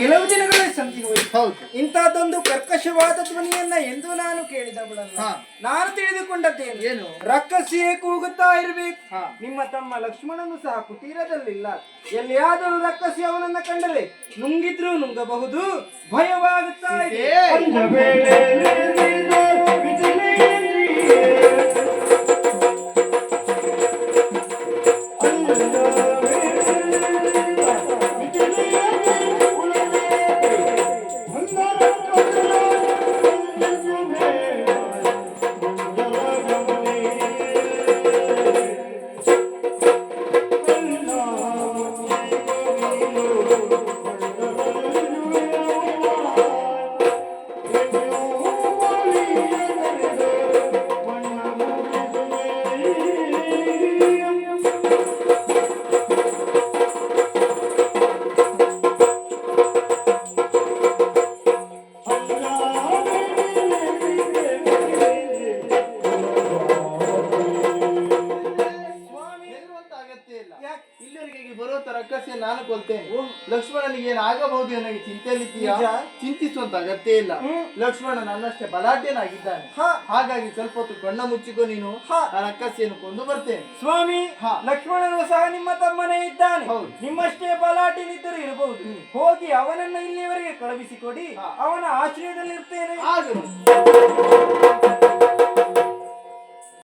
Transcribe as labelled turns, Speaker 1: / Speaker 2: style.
Speaker 1: ಕೆಲವು ದಿನಗಳೇ ಸಂತಿಗೆ ಹೋಯ್ತು.
Speaker 2: ಹೌದು.
Speaker 1: ಇಂತಹದ್ದೊಂದು ಕರ್ಕಶವಾದ ಧ್ವನಿಯನ್ನ ಎಂದು ನಾನು ಕೇಳಿದವಳಲ್ಲ. ನಾನು ತಿಳಿದುಕೊಂಡದ್ದೇನು,
Speaker 2: ಏನು?
Speaker 1: ರಕ್ಕಸಿಯೇ ಕೂಗುತ್ತಾ ಇರಬೇಕು.
Speaker 2: ಹಾ.
Speaker 1: ನಿಮ್ಮ ತಮ್ಮ ಲಕ್ಷ್ಮಣನು ಸಹ ಕುಟೀರದಲ್ಲಿಲ್ಲ. ಎಲ್ಲಿಯಾದರೂ ರಕ್ಕಸಿ ಅವನನ್ನ ಕಂಡರೆ ನುಂಗಿದ್ರೂ ನುಂಗಬಹುದು, ಭಯವಾಗುತ್ತಾ ಇದೆ.
Speaker 2: ಇಲ್ಲಿವರೆಗೆ ಬರುವಂತ ರಕ್ಕಸಿಯ ನಾನು ಕೊಲ್ತೇನೆ. ಲಕ್ಷ್ಮಣನಿಗೆ ಏನಾಗಬಹುದು ಅನ್ನೋ ಚಿಂತೆಯಲ್ಲಿದ್ದೀಯಾ? ಚಿಂತಿಸುವಂತ ಅಗತ್ಯ ಇಲ್ಲ. ಲಕ್ಷ್ಮಣ ನನ್ನಷ್ಟೇ ಬಲಾಢ್ಯನಾಗಿದ್ದಾನೆ. ಹಾಗಾಗಿ ಸ್ವಲ್ಪ ಹೊತ್ತು ಕಣ್ಣ ಮುಚ್ಚಿಕೊ, ನೀನು ಆ ರಕ್ಕಸಿಯನ್ನು ಕೊಂದು ಬರ್ತೇನೆ.
Speaker 1: ಸ್ವಾಮಿ, ಲಕ್ಷ್ಮಣನು ಸಹ ನಿಮ್ಮ ತಮ್ಮನೇ ಇದ್ದಾನೆ. ನಿಮ್ಮಷ್ಟೇ ಬಲಾಢ್ಯನಿದ್ದರೂ ಇರಬಹುದು. ಹೋಗಿ ಅವನನ್ನ ಇಲ್ಲಿಯವರೆಗೆ ಕಳುಹಿಸಿಕೊಡಿ, ಅವನ ಆಶ್ರಯದಲ್ಲಿರ್ತೇನೆ.
Speaker 2: ಆಗಲಿ.